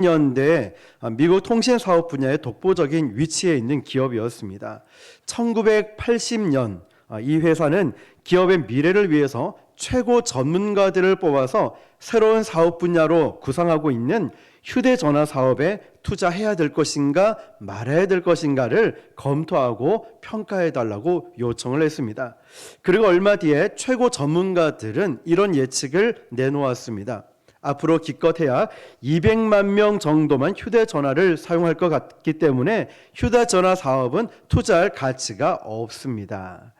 년대 미국 통신 사업 분야의 독보적인 위치에 있는 기업이었습니다. 1980년 이 회사는 기업의 미래를 위해서 최고 전문가들을 뽑아서 새로운 사업 분야로 구상하고 있는 휴대전화 사업에 투자해야 될 것인가 말아야 될 것인가를 검토하고 평가해 달라고 요청을 했습니다. 그리고 얼마 뒤에 최고 전문가들은 이런 예측을 내놓았습니다. 앞으로 기껏해야 200만 명 정도만 휴대전화를 사용할 것 같기 때문에 휴대전화 사업은 투자할 가치가 없습니다.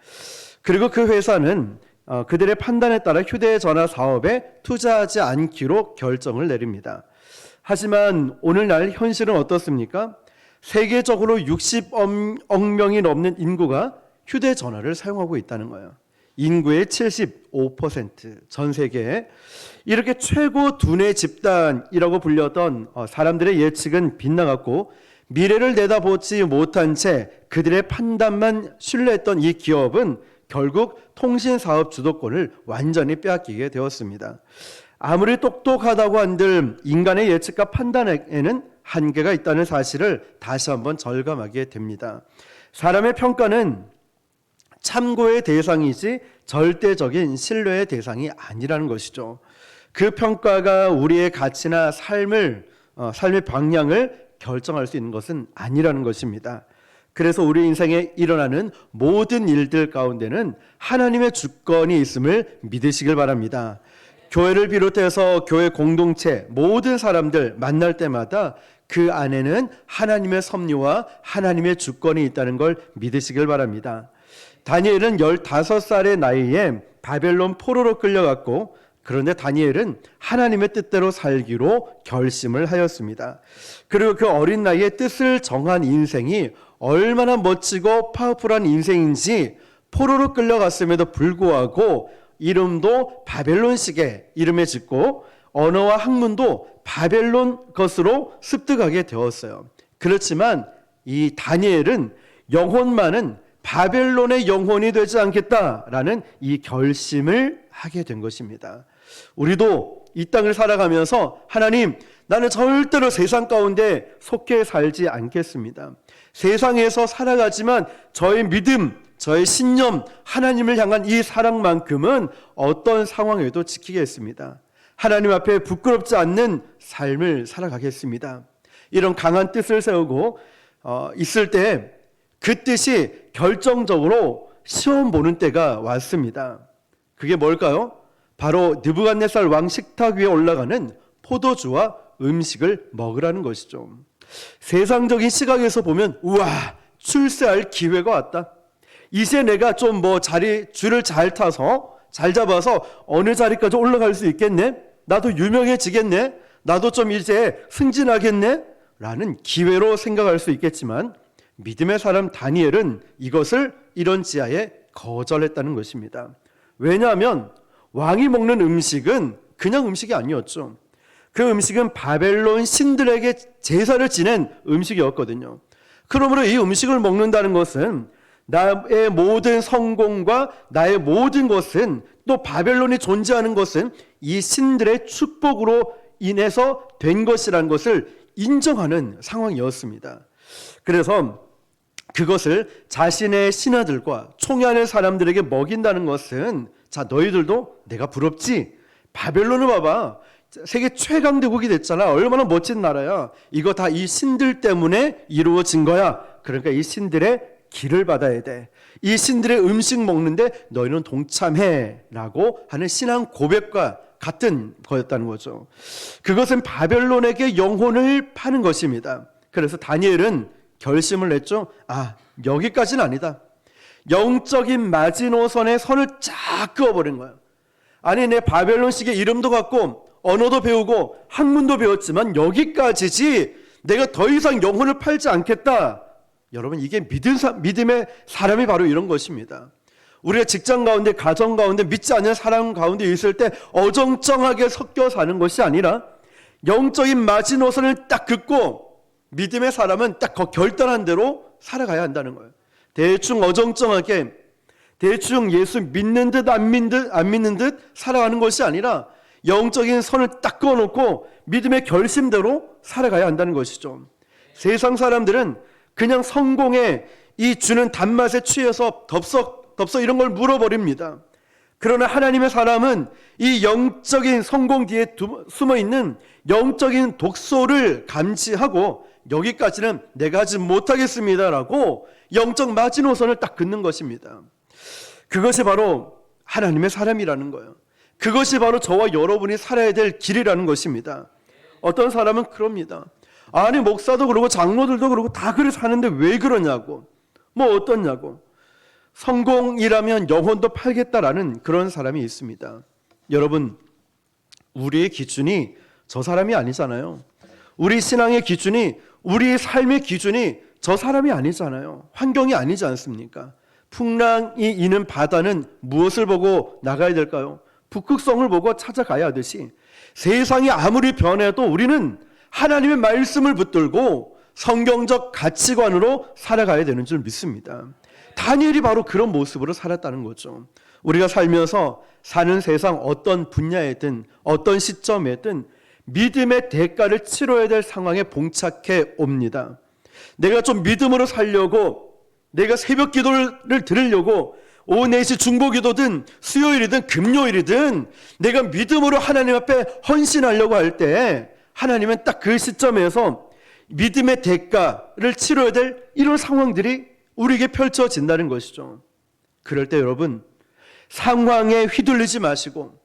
그리고 그 회사는 그들의 판단에 따라 휴대전화 사업에 투자하지 않기로 결정을 내립니다. 하지만 오늘날 현실은 어떻습니까? 세계적으로 60억 명이 넘는 인구가 휴대전화를 사용하고 있다는 거예요. 인구의 75%, 전 세계에. 이렇게 최고 두뇌 집단이라고 불렸던 사람들의 예측은 빗나갔고 미래를 내다보지 못한 채 그들의 판단만 신뢰했던 이 기업은 결국 통신사업 주도권을 완전히 빼앗기게 되었습니다. 아무리 똑똑하다고 한들 인간의 예측과 판단에는 한계가 있다는 사실을 다시 한번 절감하게 됩니다. 사람의 평가는 참고의 대상이지 절대적인 신뢰의 대상이 아니라는 것이죠. 그 평가가 우리의 가치나 삶의 방향을 결정할 수 있는 것은 아니라는 것입니다. 그래서 우리 인생에 일어나는 모든 일들 가운데는 하나님의 주권이 있음을 믿으시길 바랍니다. 교회를 비롯해서 교회 공동체 모든 사람들 만날 때마다 그 안에는 하나님의 섭리와 하나님의 주권이 있다는 걸 믿으시길 바랍니다. 다니엘은 15살의 나이에 바벨론 포로로 끌려갔고 그런데 다니엘은 하나님의 뜻대로 살기로 결심을 하였습니다. 그리고 그 어린 나이에 뜻을 정한 인생이 얼마나 멋지고 파워풀한 인생인지 포로로 끌려갔음에도 불구하고 이름도 바벨론식의 이름에 짓고 언어와 학문도 바벨론 것으로 습득하게 되었어요. 그렇지만 이 다니엘은 영혼만은 바벨론의 영혼이 되지 않겠다라는 이 결심을 하게 된 것입니다. 우리도 이 땅을 살아가면서 하나님, 나는 절대로 세상 가운데 속해 살지 않겠습니다. 세상에서 살아가지만 저의 믿음, 저의 신념, 하나님을 향한 이 사랑만큼은 어떤 상황에도 지키겠습니다. 하나님 앞에 부끄럽지 않는 삶을 살아가겠습니다. 이런 강한 뜻을 세우고 있을 때 그 뜻이 결정적으로 시험 보는 때가 왔습니다. 그게 뭘까요? 바로 느부갓네살 왕 식탁 위에 올라가는 포도주와 음식을 먹으라는 것이죠. 세상적인 시각에서 보면 우와, 출세할 기회가 왔다. 이제 내가 좀 줄을 잘 타서 잘 잡아서 어느 자리까지 올라갈 수 있겠네? 나도 유명해지겠네? 나도 좀 이제 승진하겠네? 라는 기회로 생각할 수 있겠지만 믿음의 사람 다니엘은 이것을 이런 지하에 거절했다는 것입니다. 왜냐하면 왕이 먹는 음식은 그냥 음식이 아니었죠. 그 음식은 바벨론 신들에게 제사를 지낸 음식이었거든요. 그러므로 이 음식을 먹는다는 것은 나의 모든 성공과 나의 모든 것은 또 바벨론이 존재하는 것은 이 신들의 축복으로 인해서 된 것이라는 것을 인정하는 상황이었습니다. 그래서 그것을 자신의 신하들과 총회하는 사람들에게 먹인다는 것은 자, 너희들도 내가 부럽지? 바벨론을 봐봐. 세계 최강대국이 됐잖아. 얼마나 멋진 나라야. 이거 다 이 신들 때문에 이루어진 거야. 그러니까 이 신들의 기를 받아야 돼. 이 신들의 음식 먹는데 너희는 동참해 라고 하는 신앙 고백과 같은 거였다는 거죠. 그것은 바벨론에게 영혼을 파는 것입니다. 그래서 다니엘은 결심을 했죠. 여기까지는 아니다. 영적인 마지노선에 선을 쫙 그어버린 거예요. 아니, 내 바벨론식의 이름도 갖고 언어도 배우고 학문도 배웠지만 여기까지지 내가 더 이상 영혼을 팔지 않겠다. 여러분, 이게 믿음의 사람이 바로 이런 것입니다. 우리가 직장 가운데, 가정 가운데, 믿지 않는 사람 가운데 있을 때 어정쩡하게 섞여 사는 것이 아니라 영적인 마지노선을 딱 긋고 믿음의 사람은 딱 결단한 대로 살아가야 한다는 거예요. 대충 어정쩡하게 대충 예수 믿는 듯 안 믿는 듯 살아가는 것이 아니라 영적인 선을 딱 그어놓고 믿음의 결심대로 살아가야 한다는 것이죠. 세상 사람들은 그냥 성공에 이 주는 단맛에 취해서 덥석 이런 걸 물어버립니다. 그러나 하나님의 사람은 이 영적인 성공 뒤에 숨어있는 영적인 독소를 감지하고 여기까지는 내가 하지 못하겠습니다라고 영적 마지노선을 딱 긋는 것입니다. 그것이 바로 하나님의 사람이라는 거예요. 그것이 바로 저와 여러분이 살아야 될 길이라는 것입니다. 어떤 사람은 그럽니다. 아니 목사도 그러고 장로들도 그러고 다 그래 사는데 왜 그러냐고, 뭐 어떻냐고, 성공이라면 영혼도 팔겠다라는 그런 사람이 있습니다. 여러분, 우리의 기준이 저 사람이 아니잖아요. 우리 신앙의 기준이, 우리의 삶의 기준이 저 사람이 아니잖아요. 환경이 아니지 않습니까? 풍랑이 이는 바다는 무엇을 보고 나가야 될까요? 북극성을 보고 찾아가야 하듯이 세상이 아무리 변해도 우리는 하나님의 말씀을 붙들고 성경적 가치관으로 살아가야 되는 줄 믿습니다. 다니엘이 바로 그런 모습으로 살았다는 거죠. 우리가 살면서 사는 세상 어떤 분야에든 어떤 시점에든 믿음의 대가를 치러야 될 상황에 봉착해 옵니다. 내가 좀 믿음으로 살려고, 내가 새벽 기도를 들으려고 오후 4시 중보기도든 수요일이든 금요일이든 내가 믿음으로 하나님 앞에 헌신하려고 할 때 하나님은 딱 그 시점에서 믿음의 대가를 치러야 될 이런 상황들이 우리에게 펼쳐진다는 것이죠. 그럴 때 여러분, 상황에 휘둘리지 마시고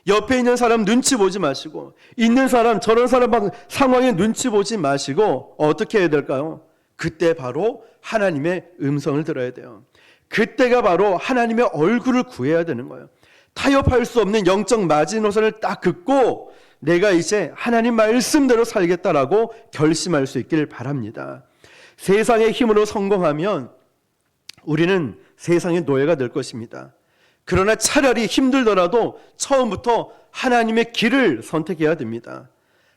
옆에 있는 사람 눈치 보지 마시고 있는 사람 저런 사람 상황에 눈치 보지 마시고 어떻게 해야 될까요? 그때 바로 하나님의 음성을 들어야 돼요. 그때가 바로 하나님의 얼굴을 구해야 되는 거예요. 타협할 수 없는 영적 마지노선을 딱 긋고 내가 이제 하나님 말씀대로 살겠다라고 결심할 수 있기를 바랍니다. 세상의 힘으로 성공하면 우리는 세상의 노예가 될 것입니다. 그러나 차라리 힘들더라도 처음부터 하나님의 길을 선택해야 됩니다.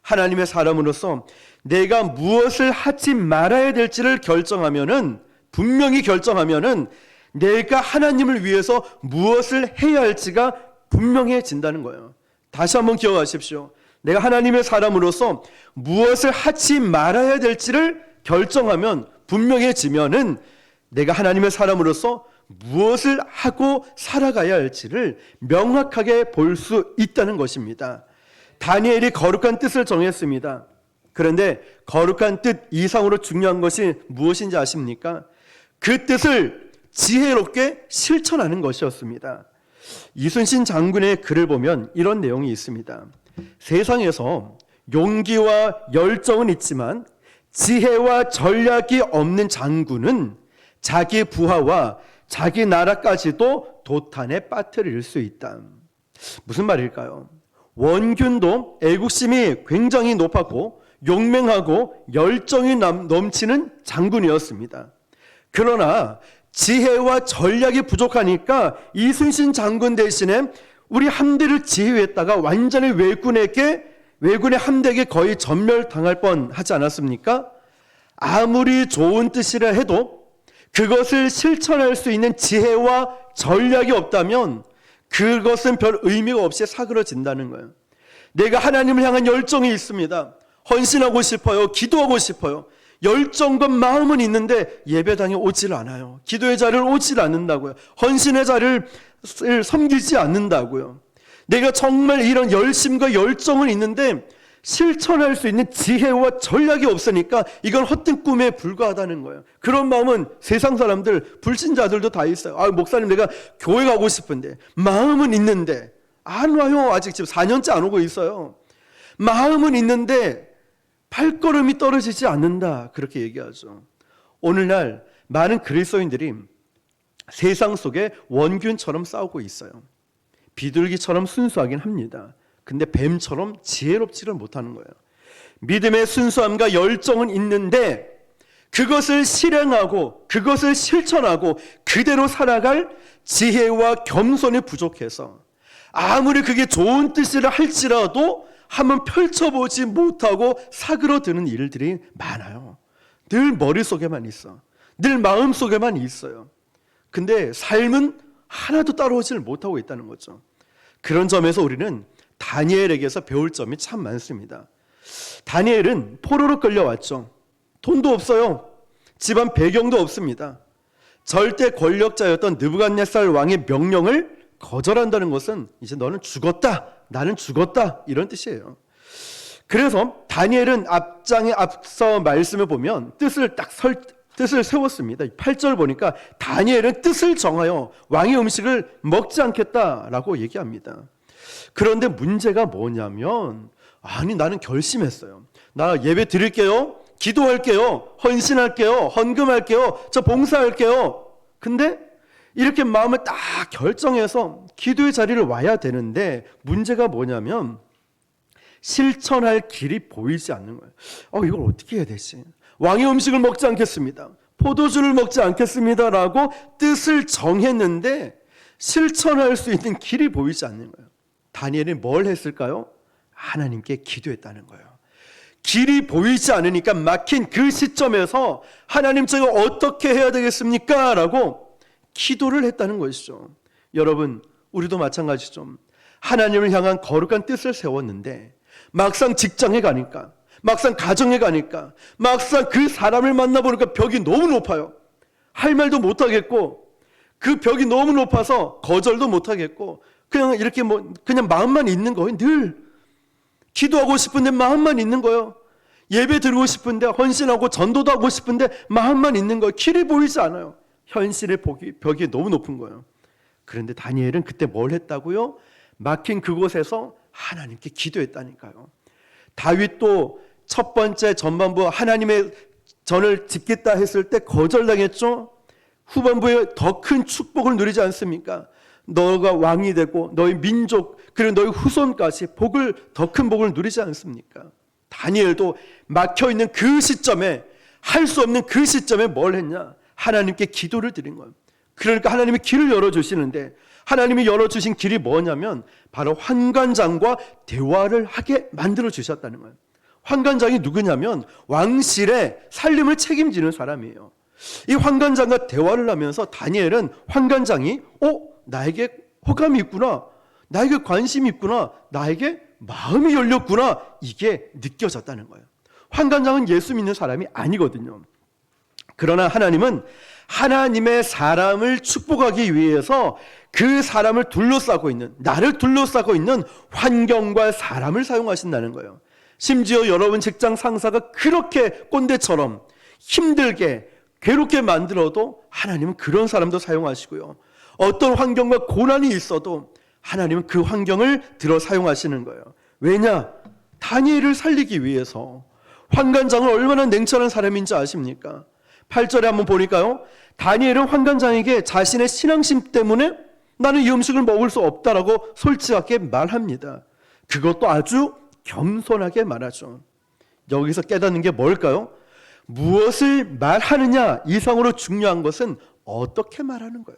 하나님의 사람으로서 내가 무엇을 하지 말아야 될지를 분명히 결정하면은 내가 하나님을 위해서 무엇을 해야 할지가 분명해진다는 거예요. 다시 한번 기억하십시오. 내가 하나님의 사람으로서 무엇을 하지 말아야 될지를 결정하면 분명해지면은 내가 하나님의 사람으로서 무엇을 하고 살아가야 할지를 명확하게 볼 수 있다는 것입니다. 다니엘이 거룩한 뜻을 정했습니다. 그런데 거룩한 뜻 이상으로 중요한 것이 무엇인지 아십니까? 그 뜻을 지혜롭게 실천하는 것이었습니다. 이순신 장군의 글을 보면 이런 내용이 있습니다. 세상에서 용기와 열정은 있지만 지혜와 전략이 없는 장군은 자기 부하와 자기 나라까지도 도탄에 빠뜨릴 수 있다. 무슨 말일까요? 원균도 애국심이 굉장히 높았고 용맹하고 열정이 넘치는 장군이었습니다. 그러나 지혜와 전략이 부족하니까 이순신 장군 대신에 우리 함대를 지휘했다가 완전히 왜군의 함대에게 거의 전멸당할 뻔하지 않았습니까? 아무리 좋은 뜻이라 해도 그것을 실천할 수 있는 지혜와 전략이 없다면 그것은 별 의미가 없이 사그러진다는 거예요. 내가 하나님을 향한 열정이 있습니다. 헌신하고 싶어요. 기도하고 싶어요. 열정과 마음은 있는데 예배당에 오질 않아요. 기도의 자리를 오질 않는다고요. 헌신의 자리를 섬기지 않는다고요. 내가 정말 이런 열심과 열정은 있는데 실천할 수 있는 지혜와 전략이 없으니까 이건 헛된 꿈에 불과하다는 거예요. 그런 마음은 세상 사람들, 불신자들도 다 있어요. 아, 목사님 내가 교회 가고 싶은데 마음은 있는데 안 와요. 아직 지금 4년째 안 오고 있어요. 마음은 있는데 발걸음이 떨어지지 않는다. 그렇게 얘기하죠. 오늘날 많은 그리스도인들이 세상 속에 원균처럼 싸우고 있어요. 비둘기처럼 순수하긴 합니다. 근데 뱀처럼 지혜롭지를 못하는 거예요. 믿음의 순수함과 열정은 있는데 그것을 실행하고 그것을 실천하고 그대로 살아갈 지혜와 겸손이 부족해서 아무리 그게 좋은 뜻이라 할지라도 한번 펼쳐보지 못하고 사그러드는 일들이 많아요. 늘 머릿속에만 있어. 늘 마음속에만 있어요. 근데 삶은 하나도 따라오지를 못하고 있다는 거죠. 그런 점에서 우리는 다니엘에게서 배울 점이 참 많습니다. 다니엘은 포로로 끌려왔죠. 돈도 없어요. 집안 배경도 없습니다. 절대 권력자였던 느부갓네살 왕의 명령을 거절한다는 것은 이제 너는 죽었다, 나는 죽었다, 이런 뜻이에요. 그래서 다니엘은 앞서 말씀을 보면 뜻을 세웠습니다. 8절 보니까 다니엘은 뜻을 정하여 왕의 음식을 먹지 않겠다라고 얘기합니다. 그런데 문제가 뭐냐면, 아니 나는 결심했어요. 나 예배 드릴게요, 기도할게요, 헌신할게요, 헌금할게요, 저 봉사할게요. 근데 이렇게 마음을 딱 결정해서 기도의 자리를 와야 되는데, 문제가 뭐냐면 실천할 길이 보이지 않는 거예요. 이걸 어떻게 해야 되지? 왕의 음식을 먹지 않겠습니다, 포도주를 먹지 않겠습니다라고 뜻을 정했는데 실천할 수 있는 길이 보이지 않는 거예요. 다니엘이 뭘 했을까요? 하나님께 기도했다는 거예요. 길이 보이지 않으니까 막힌 그 시점에서 하나님, 제가 어떻게 해야 되겠습니까? 라고 기도를 했다는 것이죠. 여러분, 우리도 마찬가지죠. 하나님을 향한 거룩한 뜻을 세웠는데 막상 직장에 가니까, 막상 가정에 가니까, 막상 그 사람을 만나보니까 벽이 너무 높아요. 할 말도 못하겠고, 그 벽이 너무 높아서 거절도 못하겠고, 그냥 이렇게 그냥 마음만 있는 거예요. 늘 기도하고 싶은데 마음만 있는 거예요. 예배 드리고 싶은데, 헌신하고 전도도 하고 싶은데 마음만 있는 거예요. 길이 보이지 않아요. 현실의 벽이 너무 높은 거예요. 그런데 다니엘은 그때 뭘 했다고요? 막힌 그곳에서 하나님께 기도했다니까요. 다윗도 첫 번째 전반부 하나님의 전을 짓겠다 했을 때 거절당했죠. 후반부에 더 큰 축복을 누리지 않습니까? 너가 왕이 되고 너희 민족, 그리고 너희 후손까지 더 큰 복을 누리지 않습니까? 다니엘도 막혀있는 그 시점에, 할 수 없는 그 시점에 뭘 했냐? 하나님께 기도를 드린 거예요. 그러니까 하나님이 길을 열어주시는데, 하나님이 열어주신 길이 뭐냐면 바로 환관장과 대화를 하게 만들어 주셨다는 거예요. 환관장이 누구냐면 왕실의 살림을 책임지는 사람이에요. 이 환관장과 대화를 하면서 다니엘은 환관장이 나에게 호감이 있구나, 나에게 관심이 있구나, 나에게 마음이 열렸구나, 이게 느껴졌다는 거예요. 환관장은 예수 믿는 사람이 아니거든요. 그러나 하나님은 하나님의 사람을 축복하기 위해서 그 사람을 둘러싸고 있는, 나를 둘러싸고 있는 환경과 사람을 사용하신다는 거예요. 심지어 여러분 직장 상사가 그렇게 꼰대처럼 힘들게 괴롭게 만들어도 하나님은 그런 사람도 사용하시고요. 어떤 환경과 고난이 있어도 하나님은 그 환경을 들어 사용하시는 거예요. 왜냐? 다니엘을 살리기 위해서. 환관장은 얼마나 냉철한 사람인지 아십니까? 8절에 한번 보니까요, 다니엘은 환관장에게 자신의 신앙심 때문에 나는 이 음식을 먹을 수 없다라고 솔직하게 말합니다. 그것도 아주 겸손하게 말하죠. 여기서 깨닫는 게 뭘까요? 무엇을 말하느냐 이상으로 중요한 것은 어떻게 말하는 거예요.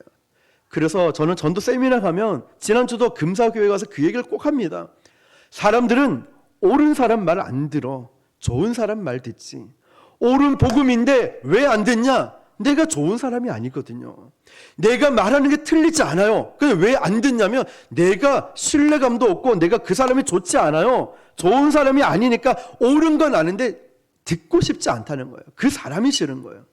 그래서 저는 전도 세미나 가면, 지난주도 금사교회 가서 그 얘기를 꼭 합니다. 사람들은 옳은 사람 말 안 들어, 좋은 사람 말 듣지. 옳은 복음인데 왜 안 듣냐? 내가 좋은 사람이 아니거든요. 내가 말하는 게 틀리지 않아요. 근데 왜 안 듣냐면 내가 신뢰감도 없고 내가 그 사람이 좋지 않아요. 좋은 사람이 아니니까 옳은 건 아는데 듣고 싶지 않다는 거예요. 그 사람이 싫은 거예요.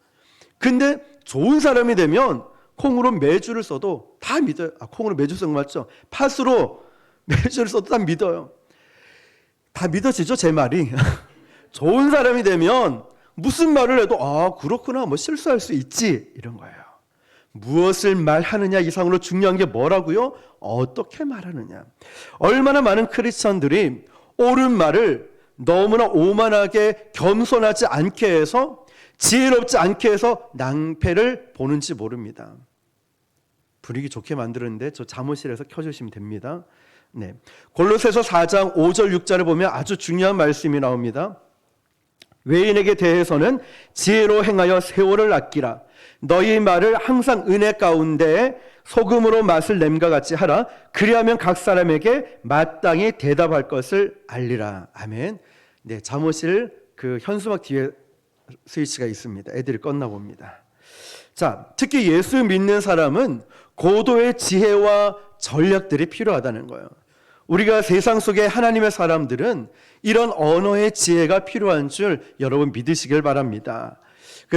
근데 좋은 사람이 되면 콩으로 매주를 써도 다 믿어요. 콩으로 매주 쓴 거 맞죠? 팥으로 매주를 써도 다 믿어요. 다 믿어지죠, 제 말이. 좋은 사람이 되면 무슨 말을 해도 그렇구나, 실수할 수 있지, 이런 거예요. 무엇을 말하느냐 이상으로 중요한 게 뭐라고요? 어떻게 말하느냐. 얼마나 많은 크리스천들이 옳은 말을 너무나 오만하게 겸손하지 않게 해서, 지혜롭지 않게 해서 낭패를 보는지 모릅니다. 분위기 좋게 만드는데 저 사무실에서 켜주시면 됩니다. 네. 골로새서 4장 5절 6절을 보면 아주 중요한 말씀이 나옵니다. 외인에게 대해서는 지혜로 행하여 세월을 아끼라. 너희 말을 항상 은혜 가운데 소금으로 맛을 냄과 같이 하라. 그리하면 각 사람에게 마땅히 대답할 것을 알리라. 아멘. 네, 잠옷실 그 현수막 뒤에 스위치가 있습니다. 애들이 껐나 봅니다. 자, 특히 예수 믿는 사람은 고도의 지혜와 전략들이 필요하다는 거예요. 우리가 세상 속의 하나님의 사람들은 이런 언어의 지혜가 필요한 줄 여러분 믿으시길 바랍니다.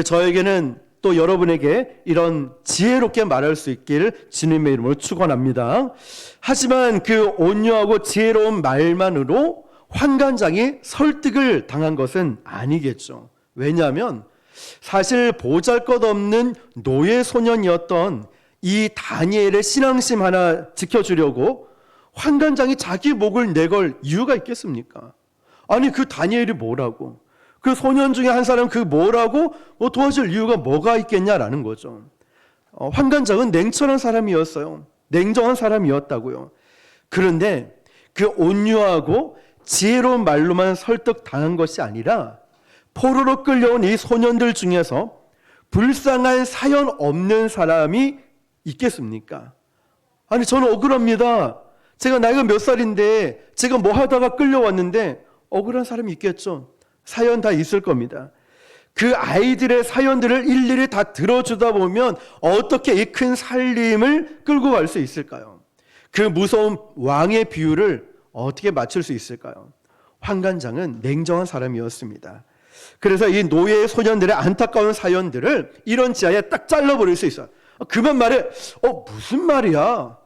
저에게는 또 여러분에게 이런 지혜롭게 말할 수 있기를 주님의 이름으로 축원합니다. 하지만 그 온유하고 지혜로운 말만으로 환관장이 설득을 당한 것은 아니겠죠. 왜냐하면 사실 보잘것없는 노예 소년이었던 이 다니엘의 신앙심 하나 지켜주려고 환관장이 자기 목을 내걸 이유가 있겠습니까? 아니 그 다니엘이 뭐라고, 그 소년 중에 한 사람 그 뭐라고 도와줄 이유가 뭐가 있겠냐라는 거죠. 환관장은 냉철한 사람이었어요. 냉정한 사람이었다고요. 그런데 그 온유하고 지혜로운 말로만 설득당한 것이 아니라 포로로 끌려온 이 소년들 중에서 불쌍한 사연 없는 사람이 있겠습니까? 아니 저는 억울합니다. 제가 나이가 몇 살인데 제가 뭐 하다가 끌려왔는데 억울한 사람이 있겠죠. 사연 다 있을 겁니다. 그 아이들의 사연들을 일일이 다 들어주다 보면 어떻게 이 큰 살림을 끌고 갈 수 있을까요? 그 무서운 왕의 비유를 어떻게 맞출 수 있을까요? 환관장은 냉정한 사람이었습니다. 그래서 이 노예 소년들의 안타까운 사연들을 이런 지하에 딱 잘라버릴 수 있어요. 그만 말해. 무슨 말이야?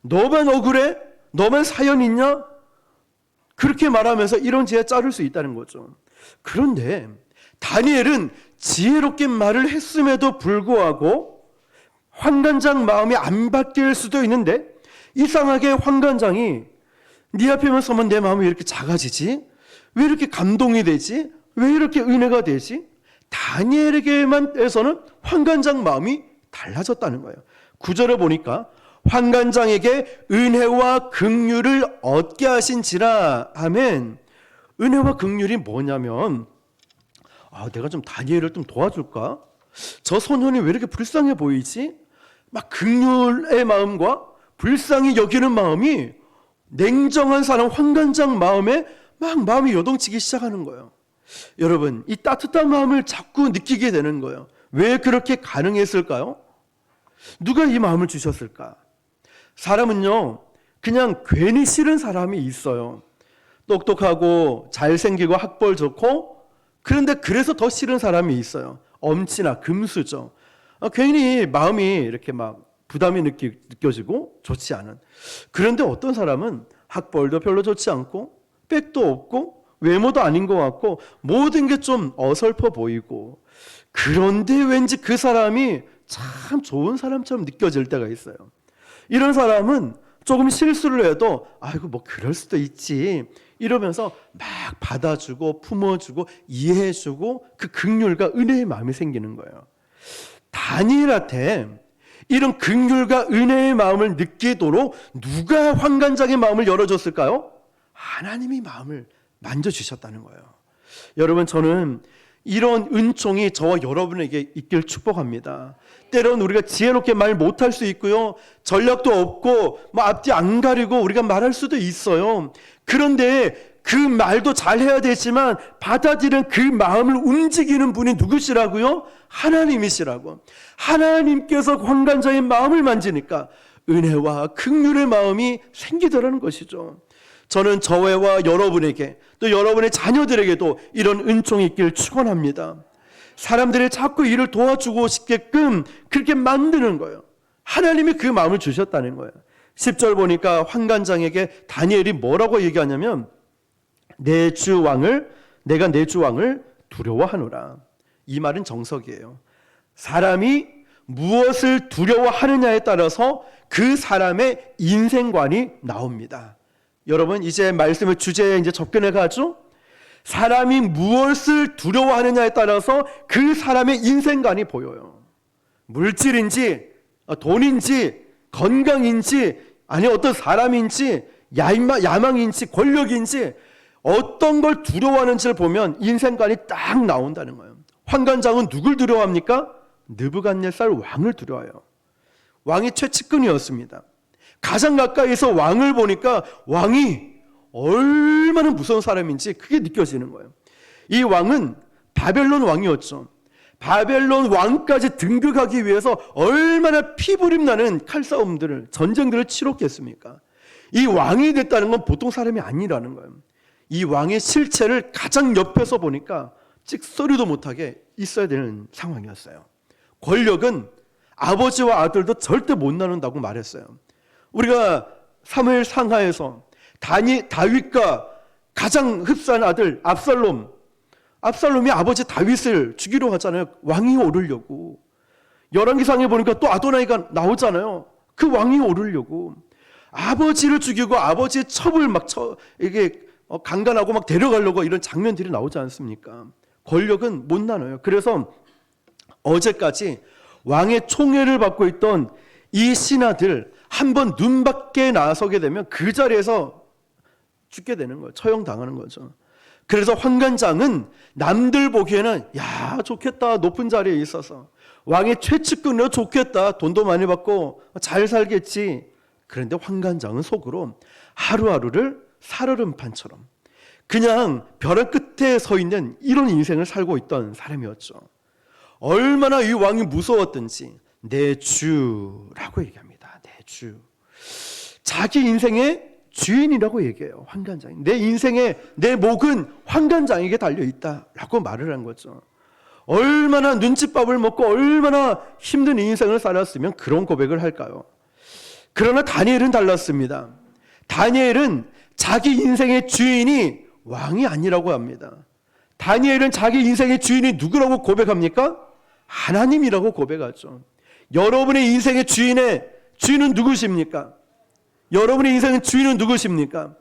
너만 억울해? 너만 사연 있냐? 그렇게 말하면서 이런 지하에 자를 수 있다는 거죠. 그런데 다니엘은 지혜롭게 말을 했음에도 불구하고 환관장 마음이 안 바뀔 수도 있는데 이상하게 환관장이 네 앞에만 서면 내 마음이 왜 이렇게 작아지지? 왜 이렇게 감동이 되지? 왜 이렇게 은혜가 되지? 다니엘에게만 해서는 환관장 마음이 달라졌다는 거예요. 9절을 보니까 환관장에게 은혜와 긍휼을 얻게 하신지라 하면, 은혜와 긍휼이 뭐냐면 내가 좀 다니엘을 좀 도와줄까? 저 소년이 왜 이렇게 불쌍해 보이지? 막 긍휼의 마음과 불쌍히 여기는 마음이 냉정한 사람 환관장 마음에 막 마음이 요동치기 시작하는 거예요. 여러분, 이 따뜻한 마음을 자꾸 느끼게 되는 거예요. 왜 그렇게 가능했을까요? 누가 이 마음을 주셨을까? 사람은요, 그냥 괜히 싫은 사람이 있어요. 똑똑하고 잘생기고 학벌 좋고, 그런데 그래서 더 싫은 사람이 있어요. 엄치나 금수저. 괜히 마음이 이렇게 막 부담이 느껴지고 좋지 않은. 그런데 어떤 사람은 학벌도 별로 좋지 않고 백도 없고 외모도 아닌 것 같고 모든 게 좀 어설퍼 보이고, 그런데 왠지 그 사람이 참 좋은 사람처럼 느껴질 때가 있어요. 이런 사람은 조금 실수를 해도 아이고 뭐 그럴 수도 있지 이러면서 막 받아주고 품어주고 이해해주고 그 긍휼과 은혜의 마음이 생기는 거예요. 다니엘한테 이런 긍휼과 은혜의 마음을 느끼도록 누가 환관장의 마음을 열어줬을까요? 하나님이 마음을 만져주셨다는 거예요. 여러분, 저는 이런 은총이 저와 여러분에게 있길 축복합니다. 때로는 우리가 지혜롭게 말 못할 수 있고요, 전략도 없고 뭐 앞뒤 안 가리고 우리가 말할 수도 있어요. 그런데 그 말도 잘해야 되지만 받아들이는 그 마음을 움직이는 분이 누구시라고요? 하나님이시라고. 하나님께서 환관장의 마음을 만지니까 은혜와 긍휼의 마음이 생기더라는 것이죠. 저는 저와 여러분에게 또 여러분의 자녀들에게도 이런 은총이 있길 축원합니다. 사람들이 자꾸 일을 도와주고 싶게끔 그렇게 만드는 거예요. 하나님이 그 마음을 주셨다는 거예요. 10절 보니까 환관장에게 다니엘이 뭐라고 얘기하냐면 내가 내 주 왕을 두려워하노라. 이 말은 정석이에요. 사람이 무엇을 두려워하느냐에 따라서 그 사람의 인생관이 나옵니다. 여러분, 이제 말씀의 주제에 이제 접근해 가죠. 사람이 무엇을 두려워하느냐에 따라서 그 사람의 인생관이 보여요. 물질인지 돈인지 건강인지 아니 어떤 사람인지 야망인지 권력인지 어떤 걸 두려워하는지를 보면 인생관이 딱 나온다는 거예요. 환관장은 누굴 두려워합니까? 느부갓네살 왕을 두려워해요. 왕이 최측근이었습니다. 가장 가까이서 왕을 보니까 왕이 얼마나 무서운 사람인지 그게 느껴지는 거예요. 이 왕은 바벨론 왕이었죠. 바벨론 왕까지 등극하기 위해서 얼마나 피부림 나는 칼싸움들을, 전쟁들을 치렀겠습니까? 이 왕이 됐다는 건 보통 사람이 아니라는 거예요. 이 왕의 실체를 가장 옆에서 보니까 찍소리도 못하게 있어야 되는 상황이었어요. 권력은 아버지와 아들도 절대 못 나눈다고 말했어요. 우리가 사무엘 상하에서 다윗과 가장 흡사한 아들 압살롬이 아버지 다윗을 죽이려 하잖아요. 왕이 오르려고. 열왕기상에 보니까 또 아도나이가 나오잖아요. 그 왕이 오르려고. 아버지를 죽이고 아버지의 첩을 이게 강간하고 막 데려가려고 이런 장면들이 나오지 않습니까? 권력은 못 나눠요. 그래서 어제까지 왕의 총애를 받고 있던 이 신하들 한번 눈 밖에 나서게 되면 그 자리에서 죽게 되는 거예요. 처형당하는 거죠. 그래서 환관장은 남들 보기에는 야 좋겠다, 높은 자리에 있어서 왕의 최측근으로 좋겠다, 돈도 많이 받고 잘 살겠지. 그런데 환관장은 속으로 하루하루를 살얼음판처럼 그냥 벼랑 끝에 서 있는 이런 인생을 살고 있던 사람이었죠. 얼마나 이 왕이 무서웠던지 내 주라고 얘기합니다. 내 주. 자기 인생의 주인이라고 얘기해요. 환관장이. 내 인생의 내 목은 환관장에게 달려있다라고 말을 한 거죠. 얼마나 눈칫밥을 먹고 얼마나 힘든 인생을 살았으면 그런 고백을 할까요? 그러나 다니엘은 달랐습니다. 다니엘은 자기 인생의 주인이 왕이 아니라고 합니다. 다니엘은 자기 인생의 주인이 누구라고 고백합니까? 하나님이라고 고백하죠. 여러분의 인생의 주인은 누구십니까? 여러분의 인생의 주인은 누구십니까?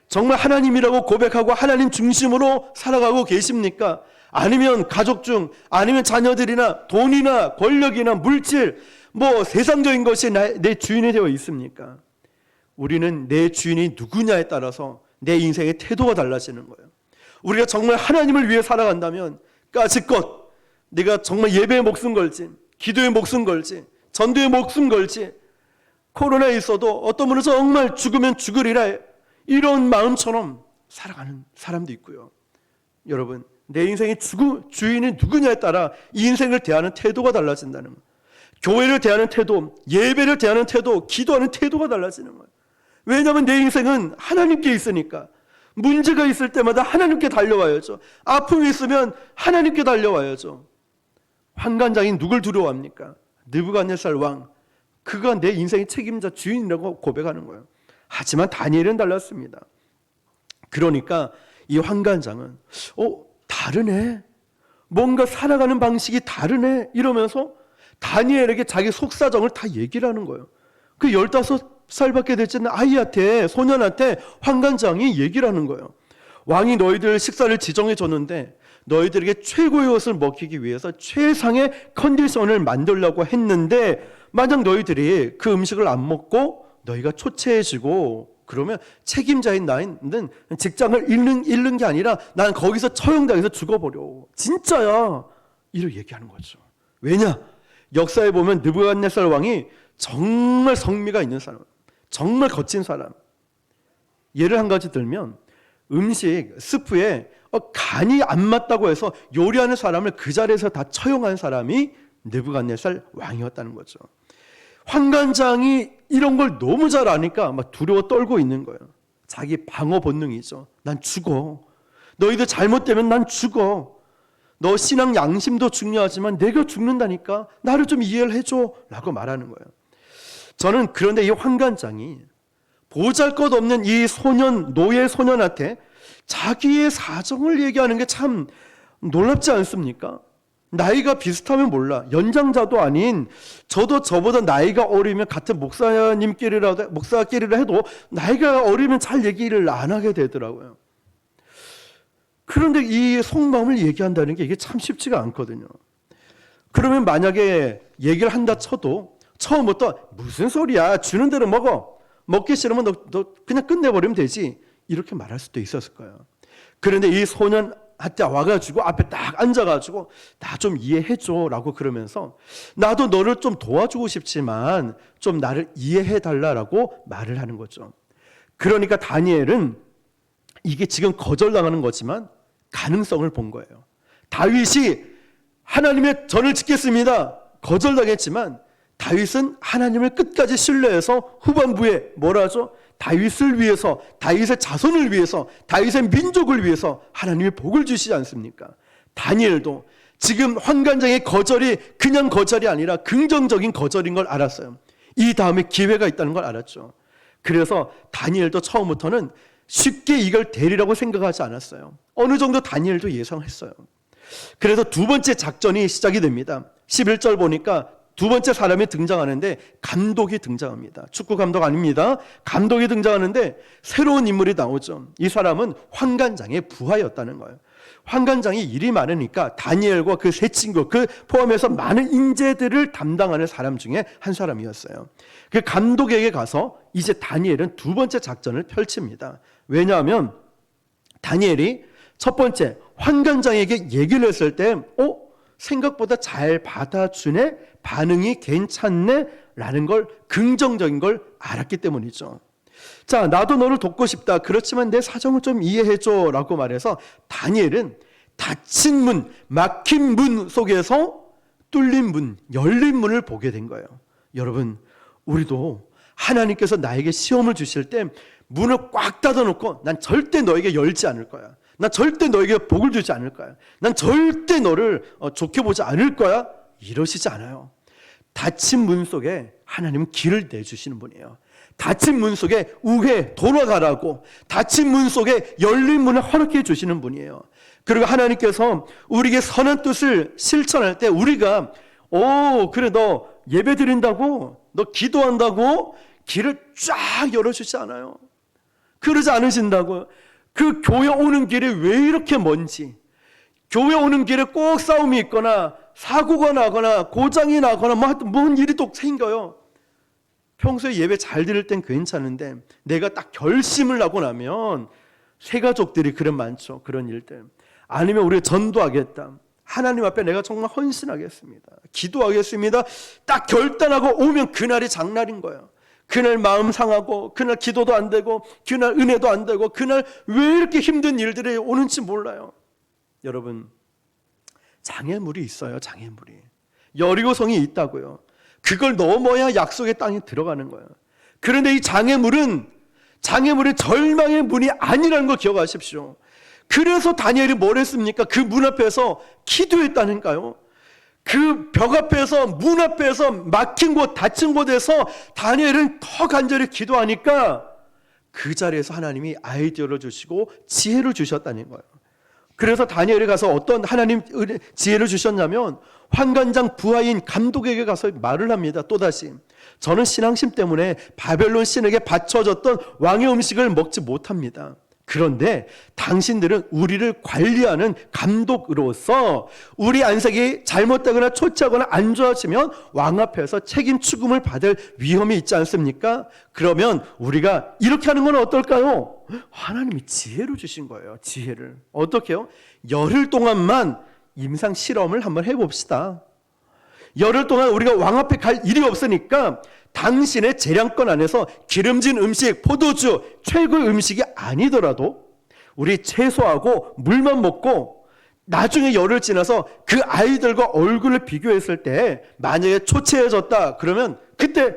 정말 하나님이라고 고백하고 하나님 중심으로 살아가고 계십니까? 아니면 가족 중, 아니면 자녀들이나 돈이나 권력이나 물질, 세상적인 것이 내 주인이 되어 있습니까? 우리는 내 주인이 누구냐에 따라서 내 인생의 태도가 달라지는 거예요. 우리가 정말 하나님을 위해 살아간다면 까짓것 내가 정말 예배에 목숨 걸지, 기도에 목숨 걸지, 전도에 목숨 걸지, 코로나에 있어도 어떤 분은 정말 죽으면 죽으리라 이런 마음처럼 살아가는 사람도 있고요. 여러분, 내 인생의 주인이 누구냐에 따라 이 인생을 대하는 태도가 달라진다는 거예요. 교회를 대하는 태도, 예배를 대하는 태도, 기도하는 태도가 달라지는 거예요. 왜냐하면 내 인생은 하나님께 있으니까. 문제가 있을 때마다 하나님께 달려와야죠. 아픔이 있으면 하나님께 달려와야죠. 환관장이 누굴 두려워합니까? 느부갓네살 왕. 그가 내 인생의 책임자 주인이라고 고백하는 거예요. 하지만 다니엘은 달랐습니다. 그러니까 이 환관장은 다르네. 뭔가 살아가는 방식이 다르네. 이러면서 다니엘에게 자기 속사정을 다 얘기를 하는 거예요. 그 15살밖에 되지 않은 아이한테, 소년한테 환관장이 얘기를 하는 거예요. 왕이 너희들 식사를 지정해 줬는데 너희들에게 최고의 것을 먹이기 위해서 최상의 컨디션을 만들려고 했는데 만약 너희들이 그 음식을 안 먹고 너희가 초췌해지고 그러면 책임자인 나는 직장을 잃는 게 아니라 난 거기서 처형당해서 죽어버려. 진짜야. 이렇게 얘기하는 거죠. 왜냐? 역사에 보면 느부갓네살 왕이 정말 성미가 있는 사람, 정말 거친 사람. 예를 한 가지 들면 음식 스프에 간이 안 맞다고 해서 요리하는 사람을 그 자리에서 다 처형한 사람이 느부갓네살 왕이었다는 거죠. 환관장이 이런 걸 너무 잘 아니까 막 두려워 떨고 있는 거예요. 자기 방어 본능이죠. 난 죽어. 너희들 잘못되면 난 죽어. 너 신앙 양심도 중요하지만 내가 죽는다니까 나를 좀 이해를 해줘 라고 말하는 거예요. 저는 그런데 이 환관장이 보잘것없는 이 노예 소년한테 자기의 사정을 얘기하는 게 참 놀랍지 않습니까? 나이가 비슷하면 몰라. 연장자도 아닌 저도 저보다 나이가 어리면 같은 목사끼리라 해도 나이가 어리면 잘 얘기를 안 하게 되더라고요. 그런데 이 속마음을 얘기한다는 게 이게 참 쉽지가 않거든요. 그러면 만약에 얘기를 한다 쳐도 처음부터 무슨 소리야, 주는 대로 먹어, 먹기 싫으면 너 그냥 끝내버리면 되지, 이렇게 말할 수도 있었을 거예요. 그런데 이 소년한테 와가지고 앞에 딱 앉아가지고 나 좀 이해해줘 라고 그러면서 나도 너를 좀 도와주고 싶지만 좀 나를 이해해달라고 말을 하는 거죠. 그러니까 다니엘은 이게 지금 거절당하는 거지만 가능성을 본 거예요. 다윗이 하나님의 전을 지켰습니다. 거절당했지만 다윗은 하나님을 끝까지 신뢰해서 후반부에 뭐라 하죠? 다윗을 위해서, 다윗의 자손을 위해서, 다윗의 민족을 위해서 하나님이 복을 주시지 않습니까? 다니엘도 지금 환관장의 거절이 그냥 거절이 아니라 긍정적인 거절인 걸 알았어요. 이 다음에 기회가 있다는 걸 알았죠. 그래서 다니엘도 처음부터는 쉽게 이걸 되리라고 생각하지 않았어요. 어느 정도 다니엘도 예상했어요. 그래서 두 번째 작전이 시작이 됩니다. 11절 보니까 두 번째 사람이 등장하는데 감독이 등장합니다. 축구 감독 아닙니다. 감독이 등장하는데 새로운 인물이 나오죠. 이 사람은 환관장의 부하였다는 거예요. 환관장이 일이 많으니까 다니엘과 그 세 친구, 그 포함해서 많은 인재들을 담당하는 사람 중에 한 사람이었어요. 그 감독에게 가서 이제 다니엘은 두 번째 작전을 펼칩니다. 왜냐하면 다니엘이 첫 번째 환관장에게 얘기를 했을 때 생각보다 잘 받아주네, 반응이 괜찮네 라는 걸, 긍정적인 걸 알았기 때문이죠. 자, 나도 너를 돕고 싶다. 그렇지만 내 사정을 좀 이해해줘 라고 말해서 다니엘은 닫힌 문, 막힌 문 속에서 뚫린 문, 열린 문을 보게 된 거예요. 여러분, 우리도 하나님께서 나에게 시험을 주실 때 문을 꽉 닫아놓고 난 절대 너에게 열지 않을 거야, 난 절대 너에게 복을 주지 않을 거야, 난 절대 너를 좋게 보지 않을 거야, 이러시지 않아요. 닫힌 문 속에 하나님은 길을 내주시는 분이에요. 닫힌 문 속에 우회, 돌아가라고, 닫힌 문 속에 열린 문을 허락해 주시는 분이에요. 그리고 하나님께서 우리에게 선한 뜻을 실천할 때 우리가 그래 너 예배 드린다고, 너 기도한다고 길을 쫙 열어주지 않아요. 그러지 않으신다고요. 그 교회 오는 길이 왜 이렇게 먼지, 교회 오는 길에 꼭 싸움이 있거나 사고가 나거나 고장이 나거나 뭔 일이 또 생겨요. 평소에 예배 잘 드릴 땐 괜찮은데 내가 딱 결심을 하고 나면 새 가족들이 그런 많죠. 그런 일들. 아니면 우리가 전도하겠다, 하나님 앞에 내가 정말 헌신하겠습니다, 기도하겠습니다, 딱 결단하고 오면 그날이 장날인 거예요. 그날 마음 상하고, 그날 기도도 안 되고, 그날 은혜도 안 되고, 그날 왜 이렇게 힘든 일들이 오는지 몰라요. 여러분, 장애물이 있어요. 장애물이. 여리고성이 있다고요. 그걸 넘어야 약속의 땅에 들어가는 거예요. 그런데 이 장애물은 절망의 문이 아니라는 걸 기억하십시오. 그래서 다니엘이 뭘 했습니까? 그 문 앞에서 기도했다니까요. 그 벽 앞에서, 문 앞에서, 막힌 곳, 닫힌 곳에서 다니엘은 더 간절히 기도하니까 그 자리에서 하나님이 아이디어를 주시고 지혜를 주셨다는 거예요. 그래서 다니엘이 가서 어떤 하나님 지혜를 주셨냐면 환관장 부하인 감독에게 가서 말을 합니다. 또다시 저는 신앙심 때문에 바벨론 신에게 바쳐졌던 왕의 음식을 먹지 못합니다. 그런데 당신들은 우리를 관리하는 감독으로서 우리 안색이 잘못되거나 초췌하거나 안 좋아지면 왕 앞에서 책임 추궁을 받을 위험이 있지 않습니까? 그러면 우리가 이렇게 하는 건 어떨까요? 하나님이 지혜를 주신 거예요. 지혜를. 어떻게요? 열흘 동안만 임상 실험을 한번 해봅시다. 열흘 동안 우리가 왕 앞에 갈 일이 없으니까 당신의 재량권 안에서 기름진 음식, 포도주, 최고의 음식이 아니더라도 우리 채소하고 물만 먹고 나중에 열흘 지나서 그 아이들과 얼굴을 비교했을 때 만약에 초췌해졌다 그러면 그때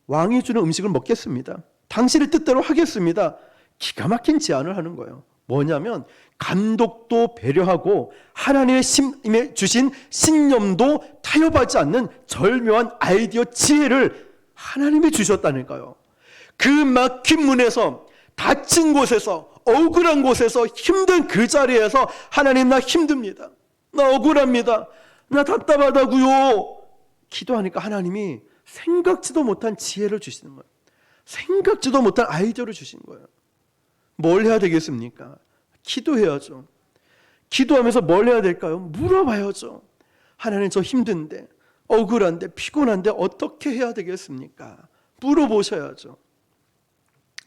왕이 주는 음식을 먹겠습니다. 당신의 뜻대로 하겠습니다. 기가 막힌 제안을 하는 거예요. 뭐냐면 감독도 배려하고 하나님의 주신 신념도 타협하지 않는 절묘한 아이디어, 지혜를 하나님이 주셨다니까요. 그 막힌 문에서, 닫힌 곳에서, 억울한 곳에서, 힘든 그 자리에서 하나님 나 힘듭니다, 나 억울합니다, 나 답답하다고요 기도하니까 하나님이 생각지도 못한 지혜를 주시는 거예요. 생각지도 못한 아이디어를 주신 거예요. 뭘 해야 되겠습니까? 기도해야죠. 기도하면서 뭘 해야 될까요? 물어봐야죠. 하나님 저 힘든데, 억울한데, 피곤한데 어떻게 해야 되겠습니까? 물어보셔야죠.